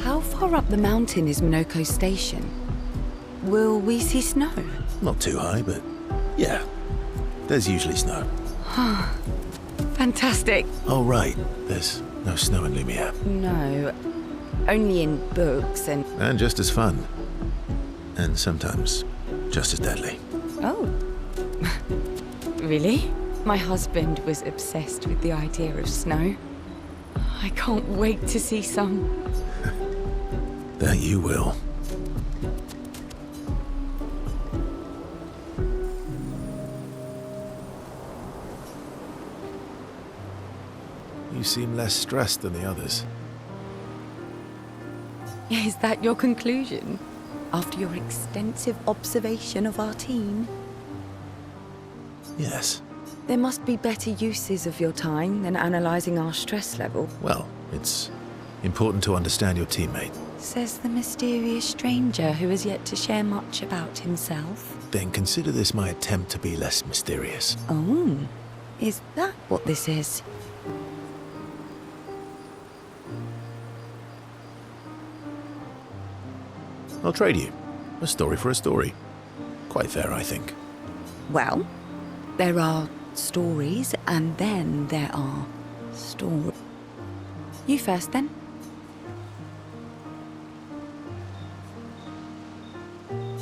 How far up the mountain is Minoko Station? Will we see snow? Not too high, but yeah, there's usually snow. Fantastic. Oh, right, there's no snow in Lumiere. No, only in books and... And just as fun. And sometimes just as deadly. Oh. Really? My husband was obsessed with the idea of snow. I can't wait to see some. That you will. You seem less stressed than the others. Is that your conclusion? After your extensive observation of our team? Yes. There must be better uses of your time than analysing our stress level. Well, it's important to understand your teammate. Says the mysterious stranger who has yet to share much about himself. Then consider this my attempt to be less mysterious. Oh, is that what this is? I'll trade you. A story for a story. Quite fair, I think. Well, there are stories and then there are stories. You first then.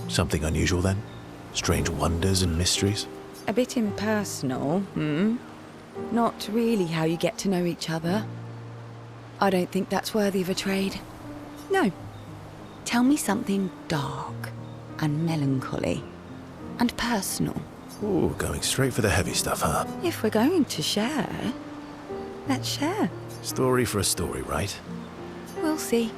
Something unusual then? Strange wonders and mysteries? A bit impersonal, Not really how you get to know each other. I don't think that's worthy of a trade. No. Tell me something dark and melancholy and personal. Ooh, going straight for the heavy stuff, huh? If we're going to share, let's share. Story for a story, right? We'll see.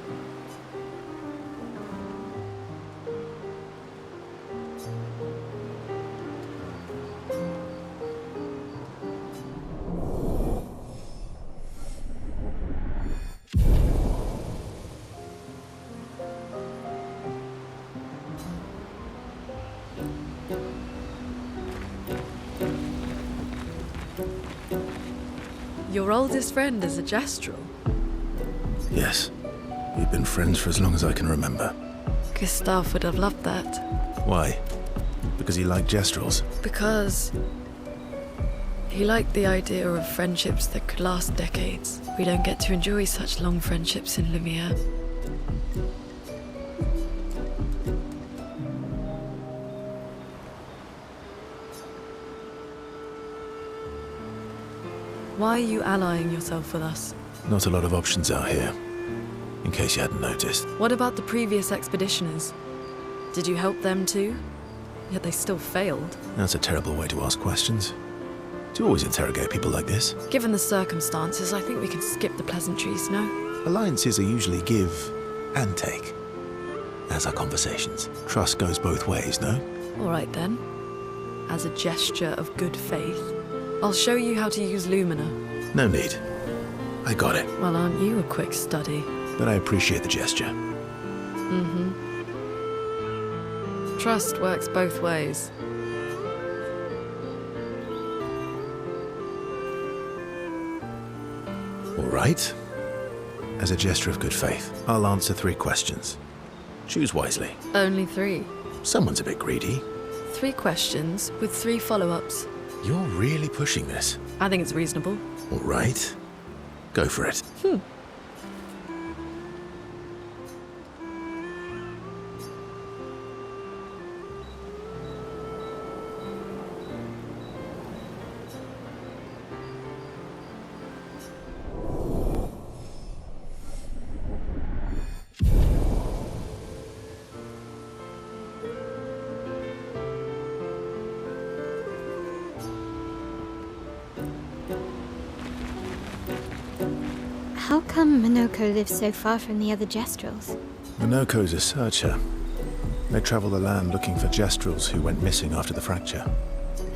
Your oldest friend is a Gestrel. Yes. We've been friends for as long as I can remember. Gustav would have loved that. Why? Because he liked Gestrels? Because he liked the idea of friendships that could last decades. We don't get to enjoy such long friendships in Lumiere. Why are you allying yourself with us? Not a lot of options out here, in case you hadn't noticed. What about the previous expeditioners? Did you help them too? Yet they still failed. That's a terrible way to ask questions. Do you always interrogate people like this? Given the circumstances, I think we can skip the pleasantries, no? Alliances are usually give and take, as are conversations. Trust goes both ways, no? All right then. As a gesture of good faith, I'll show you how to use Lumina. No need. I got it. Well, aren't you a quick study? But I appreciate the gesture. Trust works both ways. All right. As a gesture of good faith, I'll answer 3 questions. Choose wisely. Only 3. Someone's a bit greedy. 3 questions with 3 follow-ups. You're really pushing this. I think it's reasonable. All right. Go for it. How come Minoko lives so far from the other Jestrels? Minoko's a searcher. They travel the land looking for Jestrels who went missing after the fracture.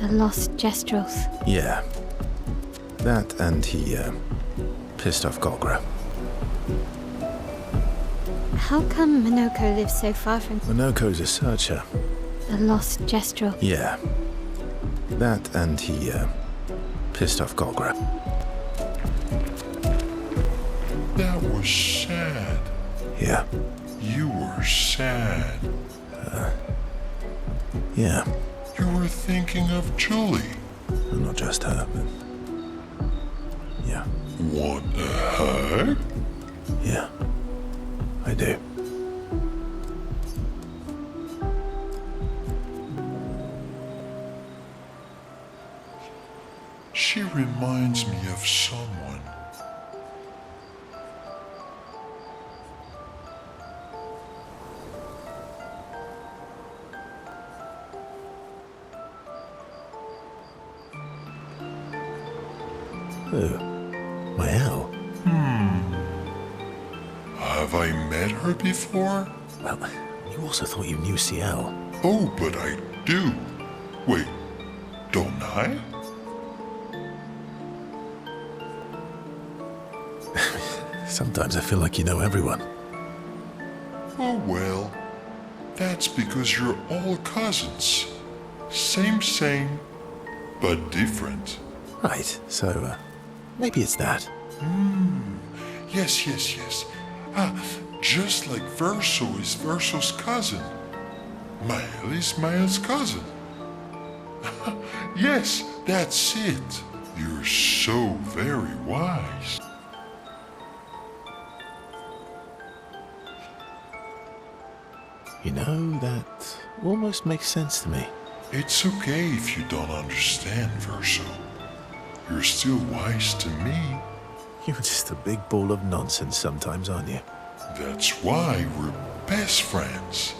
The lost Jestrels. Yeah. That and he, pissed off Golgra. How come Minoko lives so far from Minoko's a searcher. the lost Jestrel? Yeah. That and he, pissed off Golgra. That was sad. Yeah. You were sad. Yeah. You were thinking of Julie. Well, not just her, but... Yeah. Want a hug? Yeah. I do. She reminds me of someone. Who? My owl? Have I met her before? Well, you also thought you knew CL. Oh, but I do. Wait, don't I? Sometimes I feel like you know everyone. Oh well, that's because you're all cousins. Same, but different. Right, so, maybe it's that. Yes. Just like Verso is Verso's cousin. Mael is Mael's cousin. Yes, that's it. You're so very wise. You know, that almost makes sense to me. It's okay if you don't understand, Verso. You're still wise to me. You're just a big ball of nonsense sometimes, aren't you? That's why we're best friends.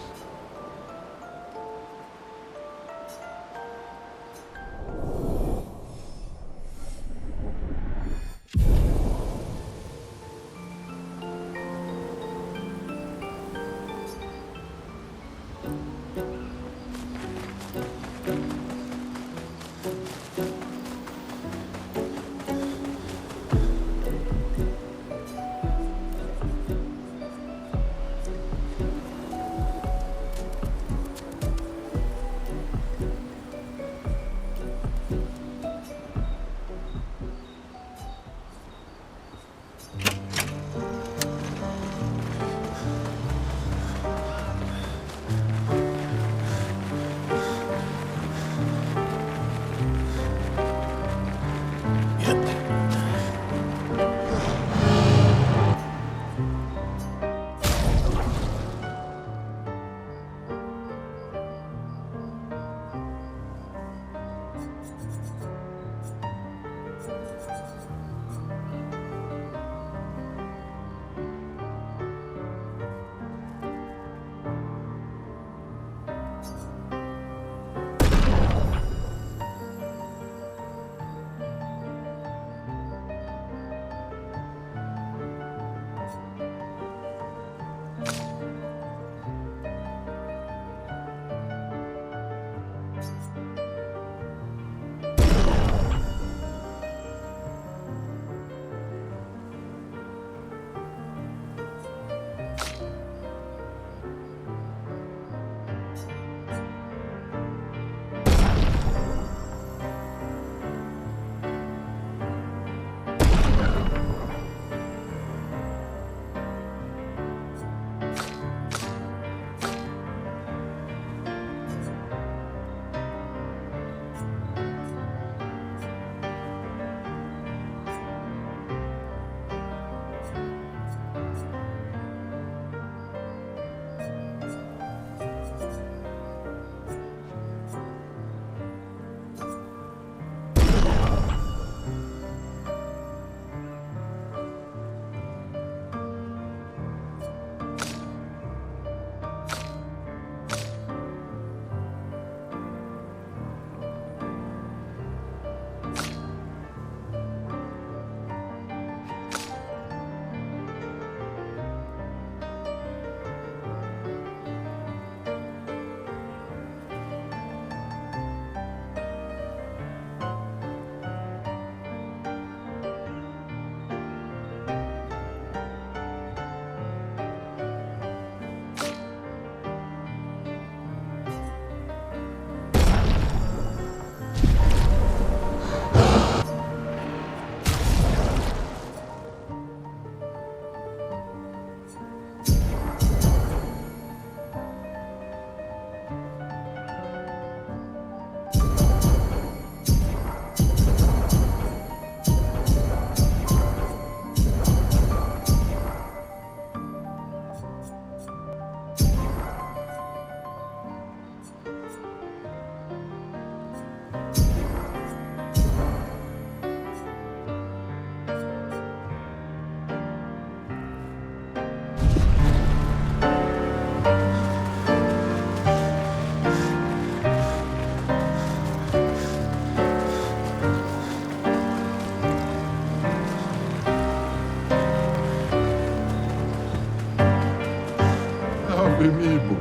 bemevo.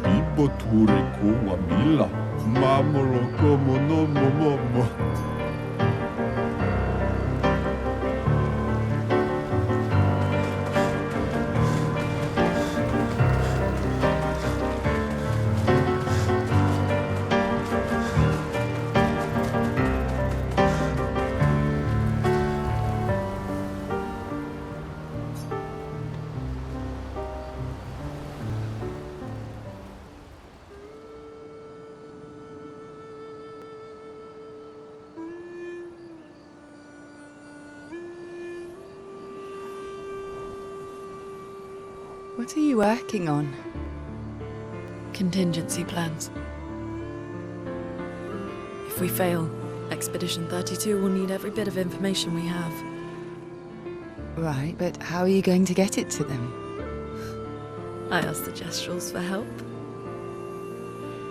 Bibo tureko wamila. Mamolo como no momo. What are you working on? Contingency plans. If we fail, Expedition 32 will need every bit of information we have. Right, but how are you going to get it to them? I asked the Gestrals for help.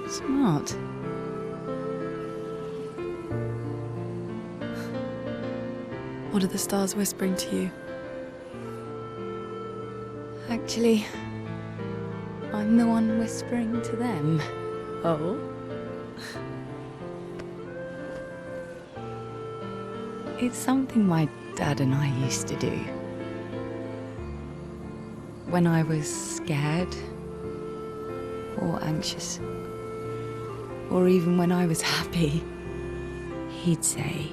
Smart. What are the stars whispering to you? Actually, I'm the one whispering to them. Oh? It's something my dad and I used to do. When I was scared, or anxious, or even when I was happy, he'd say,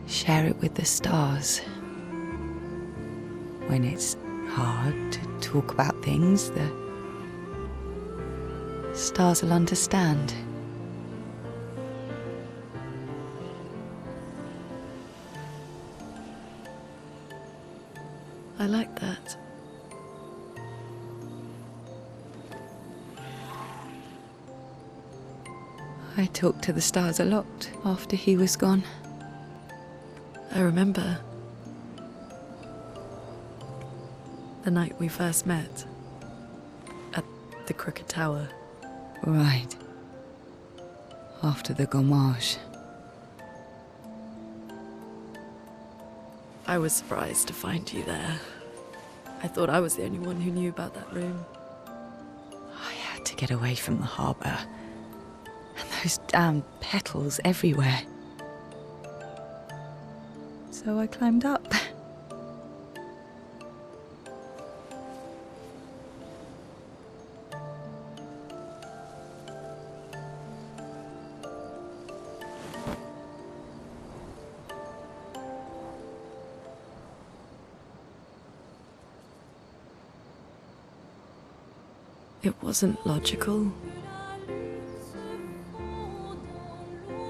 share it with the stars. When it's hard to talk about things, the stars will understand. I like that. I talked to the stars a lot after he was gone. I remember the night we first met at the Crooked Tower. Right. After the gommage. I was surprised to find you there. I thought I was the only one who knew about that room. I had to get away from the harbour. And those damn petals everywhere. So I climbed up. It wasn't logical,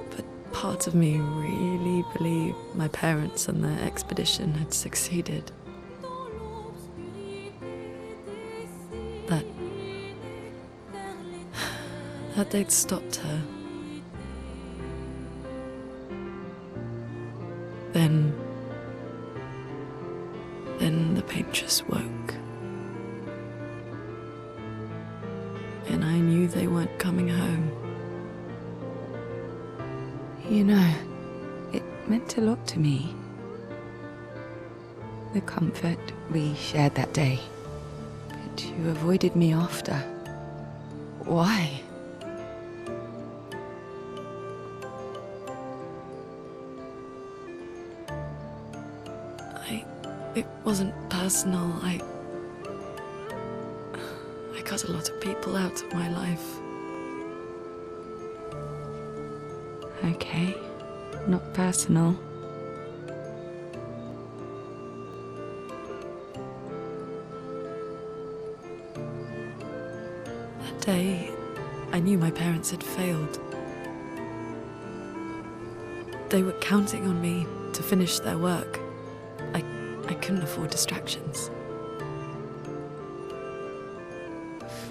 but part of me really believed my parents and their expedition had succeeded. That they'd stopped her. Then the paint just woke. And I knew they weren't coming home. You know, it meant a lot to me. The comfort we shared that day. But you avoided me after. Why? It wasn't personal. I cut a lot of people out of my life. Okay, not personal. That day, I knew my parents had failed. They were counting on me to finish their work. I couldn't afford distractions.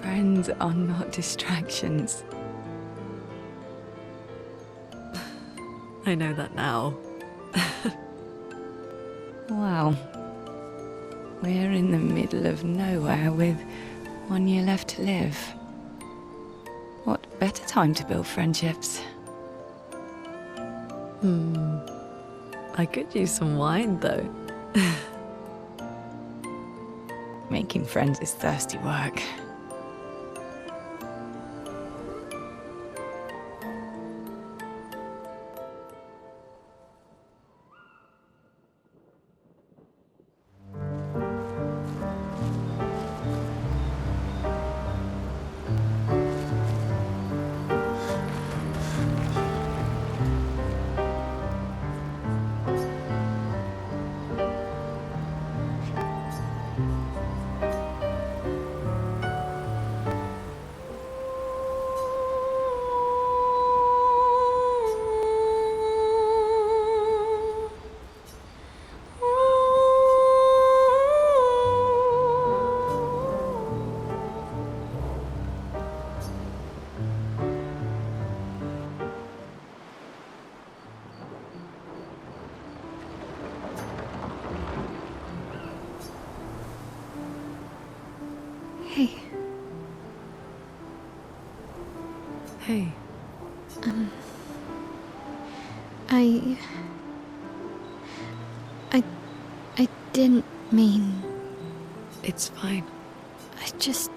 Friends are not distractions. I know that now. Wow. We're in the middle of nowhere with 1 year left to live. What better time to build friendships? I could use some wine, though. Making friends is thirsty work. Hey, I... I didn't mean... it's fine. I just...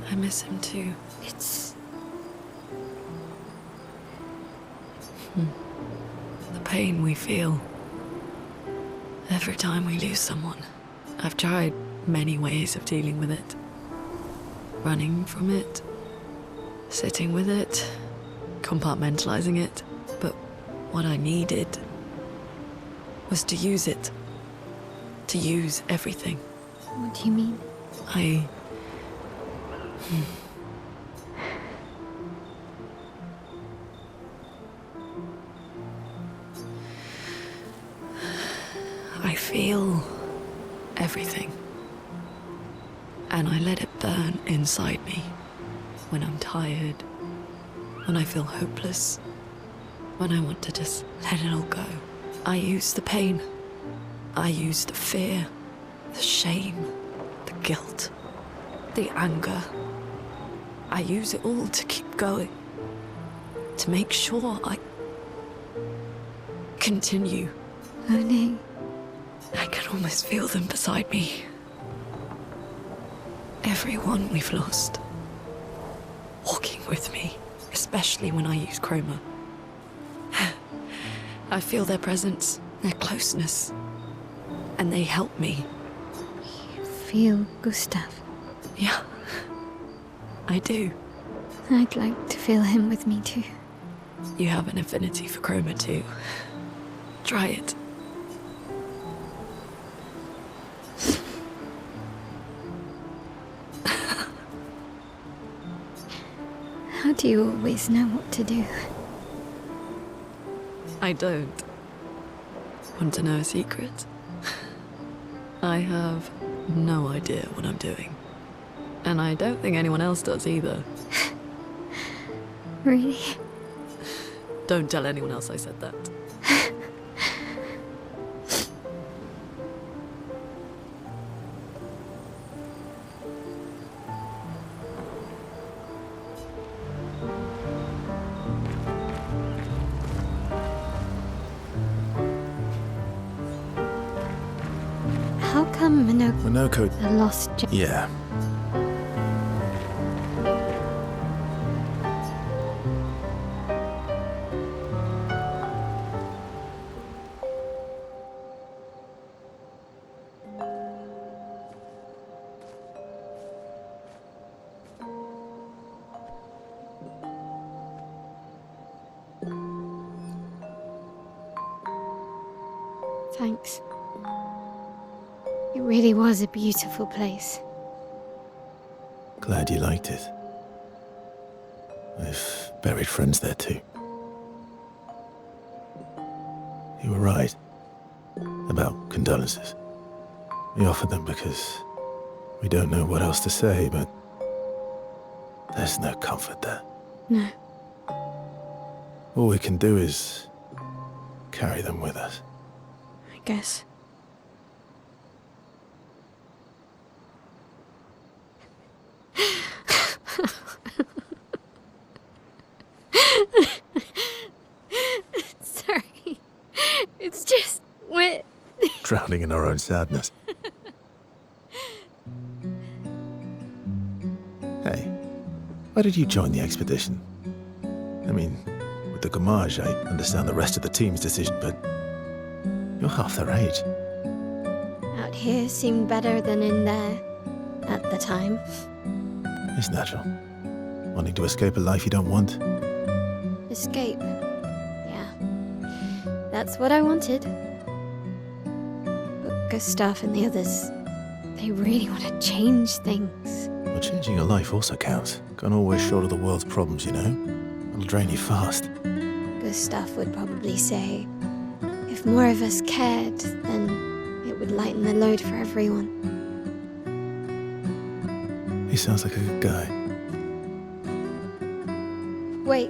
I miss him too. It's... The pain we feel every time we lose someone. I've tried many ways of dealing with it. Running from it, sitting with it, compartmentalizing it. But what I needed was to use it. To use everything. What do you mean? I feel everything. And I let it burn inside me. When I'm tired, when I feel hopeless, when I want to just let it all go. I use the pain. I use the fear, the shame, the guilt, the anger. I use it all to keep going. To make sure I continue. Monet. I can almost feel them beside me. Everyone we've lost. Walking with me, especially when I use chroma. I feel their presence, their closeness, and they help me. You feel Gustav. Yeah, I do. I'd like to feel him with me too. You have an affinity for chroma too. Try it. How do you always know what to do? I don't. Want to know a secret? I have no idea what I'm doing. And I don't think anyone else does either. Really? Don't tell anyone else I said that. How come Minoko. the lost Yeah. Thanks. It really was a beautiful place. Glad you liked it. I've buried friends there too. You were right about condolences. We offered them because we don't know what else to say, but there's no comfort there. No. All we can do is carry them with us. I guess. Sorry. It's just wet. Drowning in our own sadness. Hey, why did you join the expedition? I mean, with the Gamage, I understand the rest of the team's decision, but you're half their age. Out here seemed better than in there at the time. It's natural. Wanting to escape a life you don't want. Escape. Yeah. That's what I wanted. But Gustav and the others, they really want to change things. But changing your life also counts. Can't always shoulder the world's problems, you know? It'll drain you fast. Gustav would probably say, if more of us cared, then it would lighten the load for everyone. He sounds like a good guy. Wait.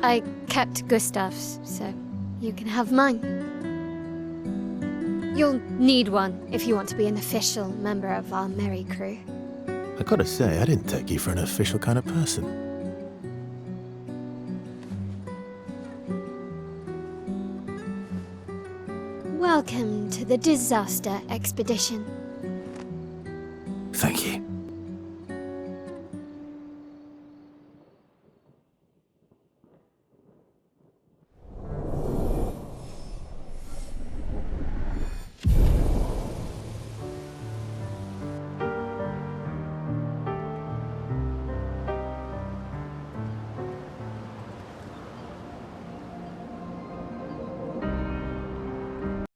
I kept Gustav's, so you can have mine. You'll need one if you want to be an official member of our merry crew. I gotta say, I didn't take you for an official kind of person. Welcome to the disaster expedition.